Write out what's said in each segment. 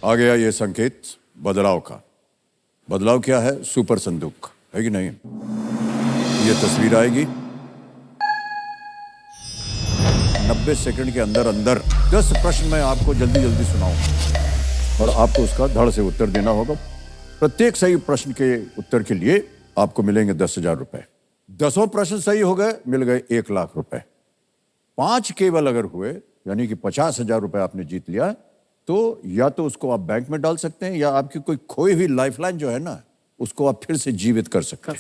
आ गया ये संकेत बदलाव का। बदलाव क्या है? सुपर संदूक है कि नहीं? ये तस्वीर आएगी 90 सेकंड के अंदर अंदर 10 प्रश्न मैं आपको जल्दी जल्दी सुनाऊंगा और आपको उसका धड़ से उत्तर देना होगा। प्रत्येक सही प्रश्न के उत्तर के लिए आपको मिलेंगे 10,000 रुपए। 10 प्रश्न सही हो गए, मिल गए 1,00,000 रुपए। 5 केवल अगर हुए यानी कि 50,000 रुपए आपने जीत लिया, तो या तो उसको आप बैंक में डाल सकते हैं या आपकी कोई खोई हुई लाइफलाइन जो है ना, उसको आप फिर से जीवित कर सकते हैं।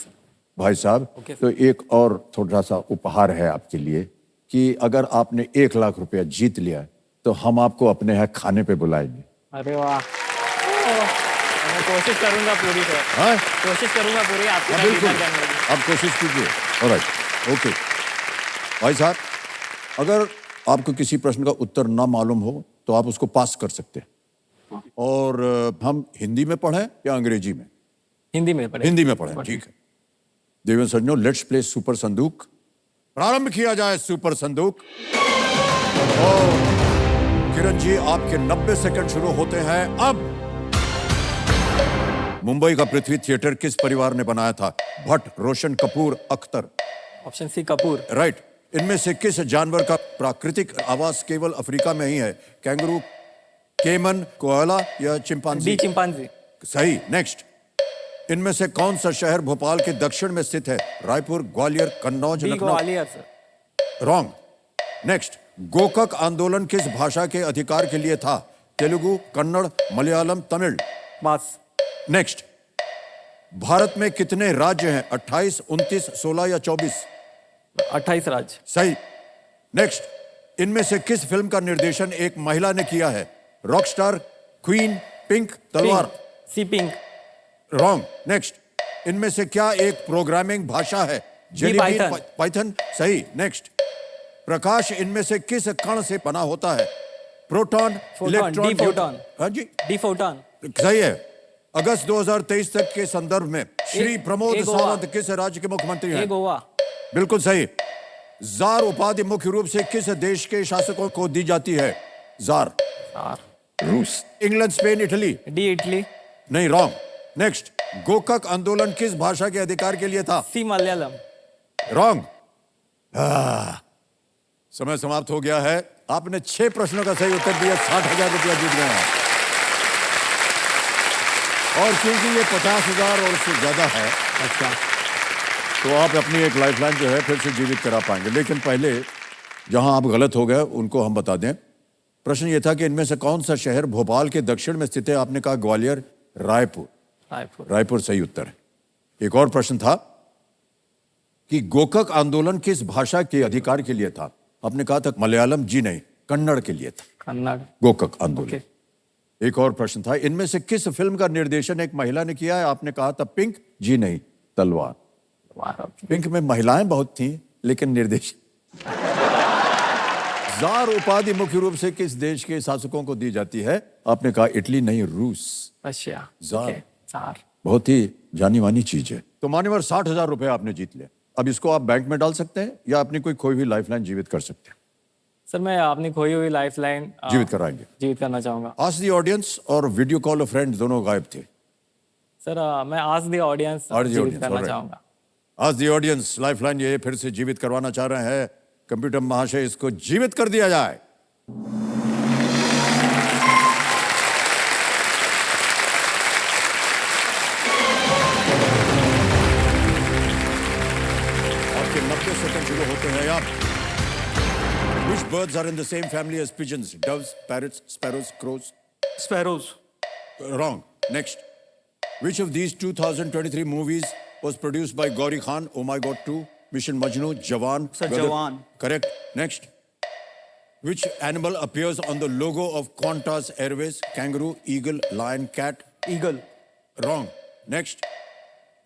भाई साहब, तो एक और थोड़ा सा उपहार है आपके लिए कि अगर आपने 1,00,000 रुपया जीत लिया तो हम आपको अपने यहाँ खाने पे बुलाएंगे। अरे वाह, मैं कोशिश करूंगा पूरी सर। हाँ? कोशिश करूंगा पूरी आपके साथ बिल्कुल, डिनर करने की। आप कोशिश कीजिए। Alright, okay. भाई साहब, अगर आपको किसी प्रश्न का उत्तर ना मालूम हो तो आप उसको पास कर सकते हैं। और हम हिंदी में पढ़ें या अंग्रेजी में? हिंदी में पढ़े। हिंदी में पढ़ें, ठीक है। देवेंद्र सज्जनों, लेट्स प्ले सुपर संदूक। प्रारंभ किया जाए सुपर संदूक। और किरण जी, आपके 90 सेकंड शुरू होते हैं अब। मुंबई का पृथ्वी थिएटर किस परिवार ने बनाया था? Bhatt, Roshan, Kapoor, Akhtar. Option C Kapoor. Right. इनमें से किस जानवर का प्राकृतिक आवास केवल अफ्रीका में ही है? कैंगरू, केमन, कोआला या चिंपांजी? D chimpanzee. सही। नेक्स्ट। इनमें से कौन सा शहर भोपाल के दक्षिण में स्थित है? Raipur, Gwalior, Kannauj, D Lucknow? Gwalior sir. Wrong. Next. Gokak आंदोलन किस भाषा के अधिकार के लिए था? तेलुगु, कन्नड़, मलयालम, तमिल? बस। नेक्स्ट। भारत में कितने राज्य हैं? 28, 29, 16 या 24? 28 राज्य। सही। नेक्स्ट। इनमें से किस फिल्म का निर्देशन एक महिला ने किया है? रॉकस्टार, क्वीन, पिंक, तलवार? सी पिंक। रॉन्ग। नेक्स्ट। इनमें से क्या एक प्रोग्रामिंग भाषा है? पाइथन। पाइथन? सही। नेक्स्ट। प्रकाश इनमें से किस कण से बना होता है? Proton, electron? D photon. हाँ जी, डी फोटॉन। सही है। अगस्त 2023 तक के संदर्भ में श्री प्रमोद सावंत किस राज्य के मुख्यमंत्री हैं? गोवा। बिल्कुल सही। जार उपाधि मुख्य रूप से किस देश के शासकों को दी जाती है? जार? रूस, England, Spain, Italy? D Italy. नहीं, रॉन्ग। नेक्स्ट। गोकक आंदोलन किस भाषा के अधिकार के लिए था? सी मलयालम। रॉन्ग। समय समाप्त हो गया है। आपने 6 प्रश्नों का सही उत्तर दिया, 60,000 रुपया जीत गए हैं। और क्योंकि ये 50,000 और उससे ज्यादा है, अच्छा, तो आप अपनी एक लाइफलाइन जो है फिर से जीवित करा पाएंगे। लेकिन पहले जहां आप गलत हो गए उनको हम बता दें। प्रश्न ये था कि इनमें से कौन सा शहर भोपाल के दक्षिण में स्थित है? आपने कहा ग्वालियर, रायपुर। रायपुर सही उत्तर है। एक और प्रश्न था कि गोकक आंदोलन किस भाषा के अधिकार के लिए था? आपने कहा था मलयालम। जी नहीं, कन्नड़ के लिए था। कन्नड़। गोकक आंदोलन। एक और प्रश्न था, इनमें से किस फिल्म का निर्देशन एक महिला ने किया है? आपने कहा था पिंक। जी नहीं, तलवार। पिंक में महिलाएं बहुत थीं, लेकिन निर्देशन। जार उपाधि मुख्य रूप से किस देश के शासकों को दी जाती है? आपने कहा इटली। नहीं, रूस। रशिया। जार बहुत ही जानी मानी चीज है। तो मान्यवर, 60,000 रुपए आपने जीत लिया। अब इसको आप बैंक में डाल सकते हैं या अपनी कोई खोई हुई लाइफलाइन जीवित कर सकते हैं। सर, मैं अपनी खोई हुई लाइफलाइन जीवित कराएंगे। जीवित करना चाहूंगा। आस्क द ऑडियंस और वीडियो कॉल ऑफ फ्रेंड्स दोनों गायब थे। सर, मैं आस्क द ऑडियंस जीवित करना चाहूंगा। आस्क द ऑडियंस, लाइफलाइन ये फिर से जीवित करवाना चाह रहे हैं। कंप्यूटर महाशय, इसको जीवित कर दिया जाए। आपके 90 सेकंड शुरू होते हैं अब। Which birds are in the same family as pigeons? Doves, parrots, sparrows, crows? Sparrows. Wrong. Next. Which of these 2023 movies was produced by Gauri Khan? Oh My God 2, Mission Majnu, Jawan? Sir, Jawan. Correct. Next. Which animal appears on the logo of Qantas Airways? Kangaroo, eagle, lion, cat? Eagle. Wrong. Next.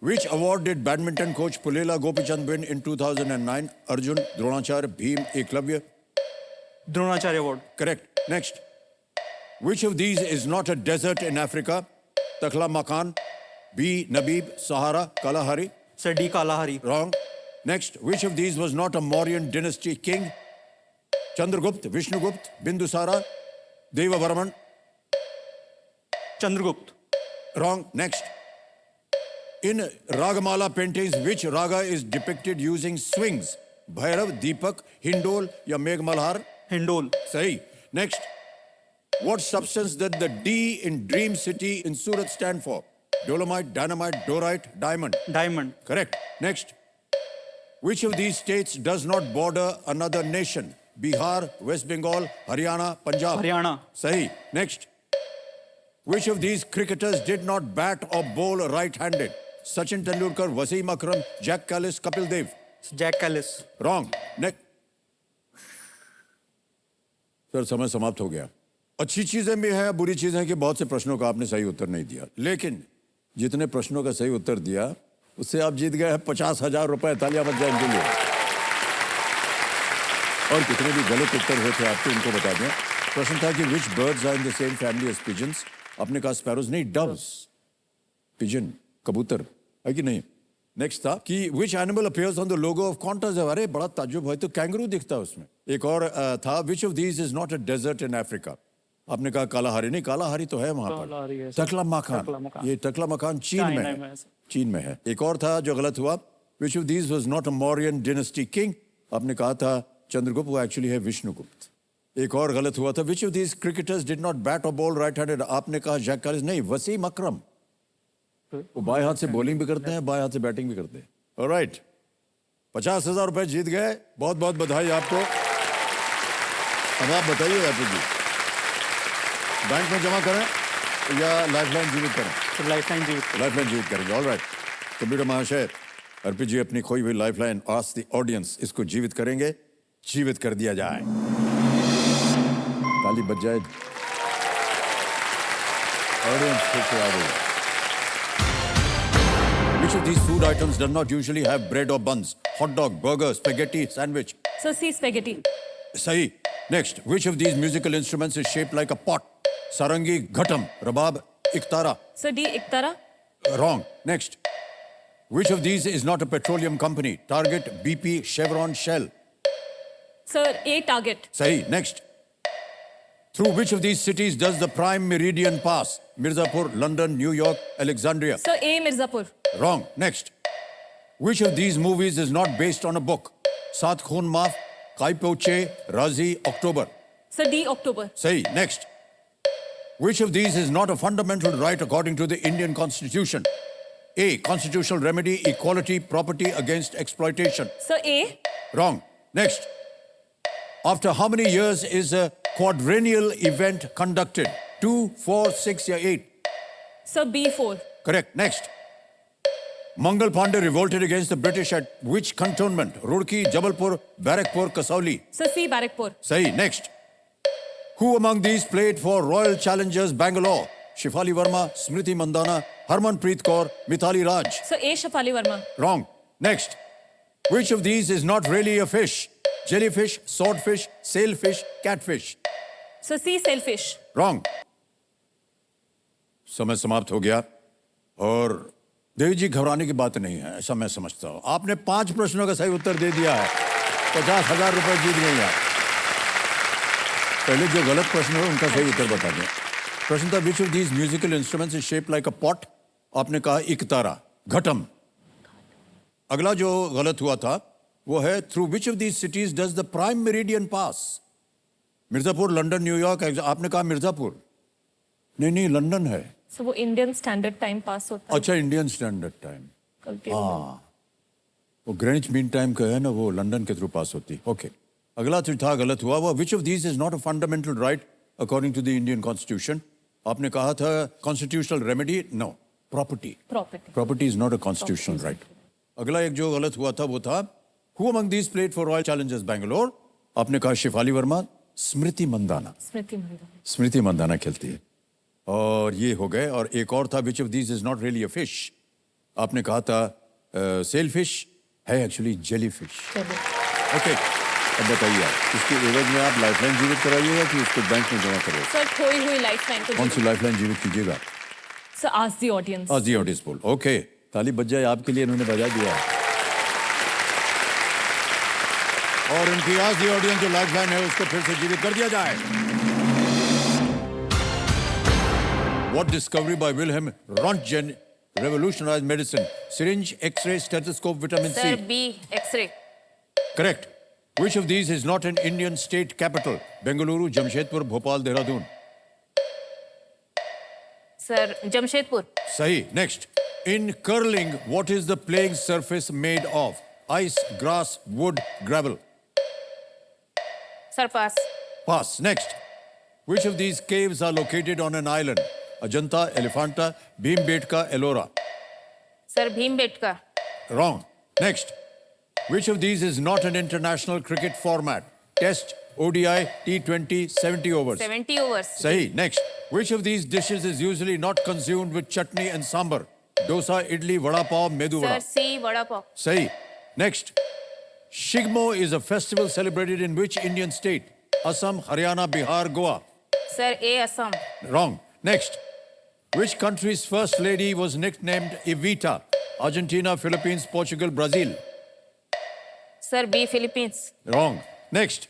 Which award did badminton coach Pulela Gopichand win in 2009? Arjun, Dronacharya, Bhim, Eklavya? Dronacharya Award. Correct. Next. Which of these is not a desert in Africa? Takhla Makan, B. Nabib, Sahara, Kalahari? Sir, D. Kalahari. Wrong. Next. Which of these was not a Mauryan dynasty king? Chandragupta, Vishnugupt, Bindusara, Devavarman? Chandragupta. Wrong. Next. In Ragamala paintings, which raga is depicted using swings? Bhairav, Deepak, Hindol या Meghmalhar? Indole. Sahi. Next. What substance did the D in Dream City in Surat stand for? Dolomite, dynamite, dorite, diamond. Diamond. Correct. Next. Which of these states does not border another nation? Bihar, West Bengal, Haryana, Punjab. Haryana. Sahi. Next. Which of these cricketers did not bat or bowl right-handed? Sachin Tendulkar, Wasim Akram, Jack Callis, Kapil Dev. Jack Kallis. Wrong. Next. Sir समय समाप्त हो गया. अच्छी चीजें भी हैं, बुरी चीजें हैं कि बहुत से प्रश्नों का आपने सही उत्तर नहीं दिया. लेकिन जितने प्रश्नों का सही उत्तर दिया उससे आप जीत गए हैं 50,000 रुपए. तालियां बज जाए इनके लिए. और कितने भी गलत उत्तर हुए थे आपके उनको बता दें. प्रश्न था कि which birds are in the same family as pigeons? आपने कहा स्पैरोज नहीं, doves. पिजन कबूतर है कि नहीं. नेक्स्ट था कि which animal appears on the logo of Qantas? अरे बड़ा ताज्जुब है, तो कैंगरू दिखता है उसमें. एक और था which of these is not a desert in Africa? आपने कहा कालाहारी नहीं, कालाहारी तो है वहां कालाहारी है पर. सर. टकला मकान. टकला मकान. ये टकला मकान चीन चाइना में में है. है सर. चीन में है. एक और था जो गलत हुआ which of these was not a Mauryan dynasty king? आपने कहा था चंद्रगुप्त, वो एक्चुअली है विष्णुगुप्त. एक और गलत हुआ था which of these cricketers did not bat or bowl right-handed? आपने कहा जैक कैलिस नहीं, वसीम अकरम. वो बाएं हाथ से बॉलिंग भी करते हैं, बाएं हाथ से बैटिंग भी करते हैं. ऑलराइट, 50,000 रुपए जीत गए. बहुत बहुत बधाई आपको. अब आप बताइए यात्री जी, बैंक में जमा करें या लाइफलाइन जीवित करें? सर लाइफलाइन जीवित. लाइफलाइन जीवित करेंगे. ऑलराइट, कंप्यूटर महाशय, अर्पित जी अपनी खोई हुई लाइफलाइन आस्क द ऑडियंस, इसको जीवित करेंगे. जीवित कर दिया जाए. ताली बज जाए. ऑडियंस फिर से आ गई. Which of these food items does not usually have bread or buns? Hot dog, burger, spaghetti, sandwich. So see spaghetti. Sahi. Next, which of these musical instruments is shaped like a pot? Sarangi, ghatam, rabab, iktara. So D iktara. Wrong. Next. Which of these is not a petroleum company? Target, BP, Chevron, Shell. Sir A target. Sahi. Next. Through which of these cities does the prime meridian pass? Mirzapur, London, New York, Alexandria. So A Mirzapur. Wrong. Next. Which of these movies is not based on a book? Saath Khoon Maaf, Kai Po Che, Razi, October. So D October. Sahi. Next. Which of these is not a fundamental right according to the Indian Constitution? A. Constitutional remedy, equality, property against exploitation. So A. Wrong. Next. After how many years is a quadrennial event conducted? 2, 4, 6 या 8? So B 4. Correct. Next. Mangal Pandey revolted against the British at which cantonment? Roorkee, Jabalpur, Barakpur, Kasauli. So C Barakpur. Sahi. Next. Who among these played for Royal Challengers Bangalore? Shefali Verma, Smriti Mandhana, Harmanpreet Kaur, Mithali Raj. So A Shafali Verma. Wrong. Next. Which of these is not really a fish? Jellyfish, swordfish, sailfish, catfish. So C Sailfish. Wrong. समय समाप्त हो गया. और देवी जी घबराने की बात नहीं है, ऐसा मैं समझता हूं. आपने 5 प्रश्नों का सही उत्तर दे दिया है. 50,000 रुपए जीत गए आप. पहले जो गलत प्रश्न है उनका सही उत्तर बता दें. प्रश्न था विच of these musical instruments is shaped like a pot? आपने कहा इकतारा, घटम. अगला जो गलत हुआ था वो है through which of these cities does the prime meridian pass? Mirzapur, London, New York. आपने कहा मिर्जापुर. नहीं, लंदन है. So वो इंडियन स्टैंडर्ड टाइम पास होता है. अच्छा, इंडियन स्टैंडर्ड टाइम. गलती वो ग्रेनिच मीन टाइम का है ना, वो लंदन के थ्रू पास होती है. ओके. अगला जो था गलत हुआ वो which of these is not a fundamental right according to the Indian constitution? आपने कहा था constitutional remedy. No, property. Property is not a constitutional right. अगला एक जो गलत हुआ था वो था who among these played for Royal Challengers Bangalore? आपने कहा शेफाली वर्मा, स्मृति मंदाना. स्मृति मंदाना खेलती है. और ये हो गए. और एक और था विच of these is not really a fish? आपने कहा था सेलफिश, है एक्चुअली जेलीफिश. ओके. अब बताइए आप इसके एवज में आप लाइफलाइन जीवित कराइएगा कि इसको बैंक में जमा करोगे? सर खोई हुई लाइफलाइन को. कौन सी लाइफलाइन जीवित कीजिएगा? Sir ask the audience. आज दी ऑडियंस बोल. ओके, ताली बज जाए आपके लिए, इन्होंने बजा दिया. और उनकी आज दी ऑडियंस जो लाइफलाइन है उसको फिर से जीवित कर दिया जाए. What discovery by Wilhelm Röntgen revolutionized medicine? Syringe, X-ray, stethoscope, vitamin sir C. B x-ray Correct. Which of these is not an Indian state capital? Bengaluru, Jamshedpur, Bhopal, Dehradun. Sir Jamshedpur Sahi. Next. In curling, what is the playing surface made of? Ice, grass, wood, gravel. Sir pass Pass. Next. Which of these caves are located on an island? Ajanta, Elephanta, Bhimbetka, Ellora. Sir Bhimbetka Wrong. Next. Which of these is not an international cricket format? Test, ODI, T20, 70 overs. 70 overs Sahi. Next. Which of these dishes is usually not consumed with chutney and sambar? Dosa, idli, vada pav, medu sir vada. C vada pav Sahi. Next. Shigmo is a festival celebrated in which Indian state? Assam, Haryana, Bihar, Goa. Sir A Assam Wrong. Next. Which country's first lady was nicknamed Evita? Argentina, Philippines, Portugal, Brazil. Sir B Philippines Wrong. Next.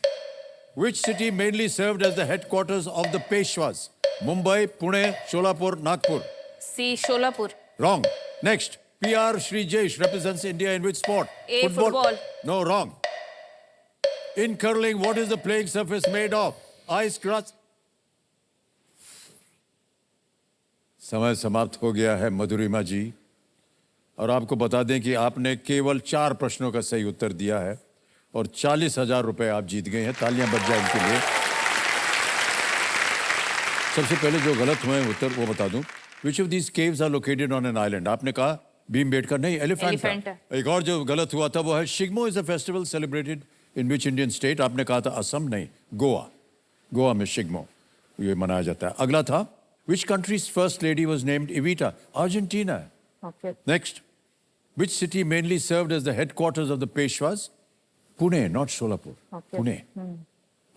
Which city mainly served as the headquarters of the Peshwas? Mumbai, Pune, Sholapur, Nagpur. C Sholapur Wrong. Next. PR Srijesh represents India in which sport? A, football. No, wrong. In curling, what is the playing surface made of? Ice, grass. समय समाप्त हो गया है मधुरिमा जी, और आपको बता दें कि आपने केवल 4 प्रश्नों का सही उत्तर दिया है और 40,000 रुपए आप जीत गए हैं। तालियां बज जाए इनके लिए। सबसे पहले जो गलत हुए हैं उत्तर वो बता दूं। Which of these caves are located on an island? आपने कहा भीमबेटका नहीं, एलिफेंटा। Elephanta। एक और जो गलत हुआ था वो है Shigmo is a festival celebrated in which Indian state. आपने कहा था असम नहीं, गोवा। गोवा में शिग्मो ये मनाया जाता है। अगला था which country's first lady was named Evita? Argentina. Okay Next. Which city mainly served as the headquarters of the Peshwas? Pune, not Solapur. Okay. Pune.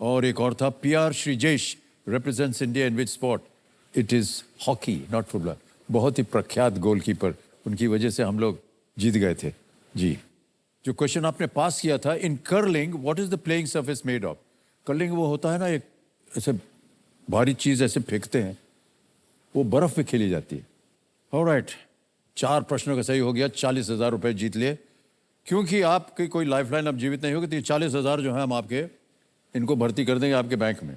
और एक और था PR Srijesh represents India in which sport? It is hockey, not football. बहुत ही प्रख्यात goalkeeper, उनकी वजह से हम लोग जीत गए थे। जी। जो क्वेश्चन आपने पास किया था, in curling, what is the playing surface made of? Curling वो होता है ना, एक ऐसे भारी चीज ऐसे फेंकते हैं, वो बर्फ में खेली जाती है। ऑलराइट, 4 प्रश्नों का सही हो गया, 40,000 रुपए जीत लिए। क्योंकि आपकी कोई लाइफलाइन अब जीवित नहीं होगी, तो ये 40,000 जो है हम आपके इनको भर्ती कर देंगे आपके बैंक में।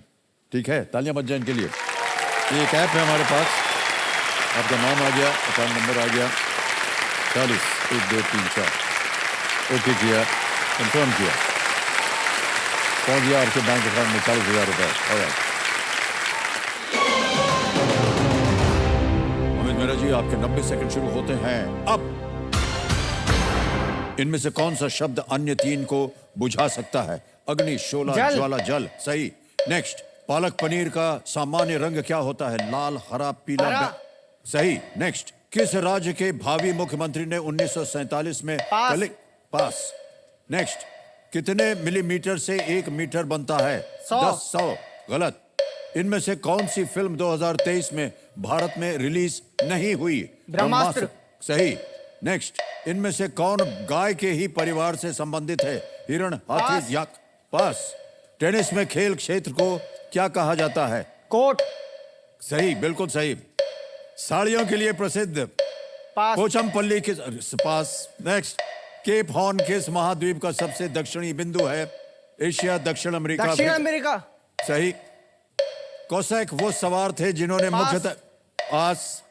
ठीक है, तालियां बज जाए इनके लिए। ये एक ऐप है हमारे पास, आपका नाम आ गया, अकाउंट नंबर आ गया, 40 1 2 3 4 ओके किया, कंफर्म किया, पहुंच गया आपके बैंक अकाउंट में 40,000 रुपए। ऑलराइट मेरा जी, आपके 90 सेकंड शुरू होते हैं अब। इनमें से कौन सा शब्द अन्य 3 को बुझा सकता है? अग्नि, शोला, ज्वाला, जल। सही। नेक्स्ट। पालक पनीर का सामान्य रंग क्या होता है? लाल, हरा, पीला। सही। नेक्स्ट। किस राज्य के भावी मुख्यमंत्री ने 1947 में पास। नेक्स्ट। कितने मिलीमीटर से 1 मीटर बनता है? 100। गलत। इनमें से कौन सी फिल्म 2023 में भारत में रिलीज नहीं हुई? ब्रह्मास्त्र। सही। नेक्स्ट। इनमें से कौन गाय के ही परिवार से संबंधित है? हिरण, हाथी, याक। पास। टेनिस में खेल क्षेत्र को क्या कहा जाता है? कोर्ट। सही, बिल्कुल सही। साड़ियों के लिए प्रसिद्ध पोचमपल्ली किस पास। नेक्स्ट। केप हॉर्न किस महाद्वीप का सबसे दक्षिणी बिंदु है? एशिया, दक्षिण अमेरिका। दक्षिण अमेरिका। सही। कोसैक वो सवार थे जिन्होंने मुख्यतः पास।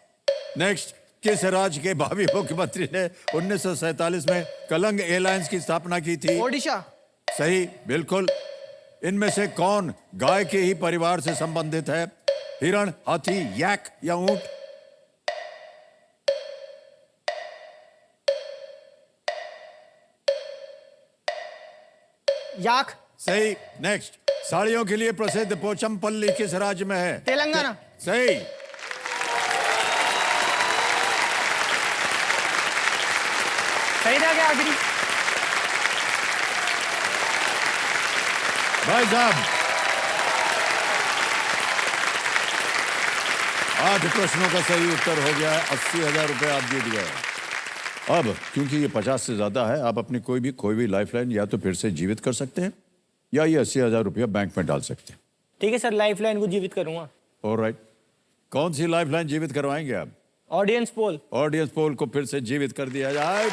नेक्स्ट। किस राज्य के भावी मुख्यमंत्री ने 1947 में कलंग एयरलाइंस की स्थापना की थी? ओडिशा। सही, बिल्कुल। इनमें से कौन गाय के ही परिवार से संबंधित है? हिरण, हाथी, याक या ऊंट? याक। सही। नेक्स्ट। साड़ियों के लिए प्रसिद्ध पोचमपल्ली किस राज्य में है? तेलंगाना। सही। सही था क्या आखिरी? भाई साहब, 8 प्रश्नों का सही उत्तर हो गया है। 80,000 रुपए आप जीत गए। अब क्योंकि ये 50 से ज्यादा है, आप अपनी कोई भी खोई हुई लाइफलाइन या तो फिर से जीवित कर सकते हैं या ये 80,000 रुपया बैंक में डाल सकते हैं। ठीक है सर, लाइफ लाइन को जीवित करूंगा। ऑलराइट, कौन सी लाइफलाइन जीवित करवाएंगे आप? Audience poll. ऑडियंस पोल को फिर से जीवित कर दिया जाए।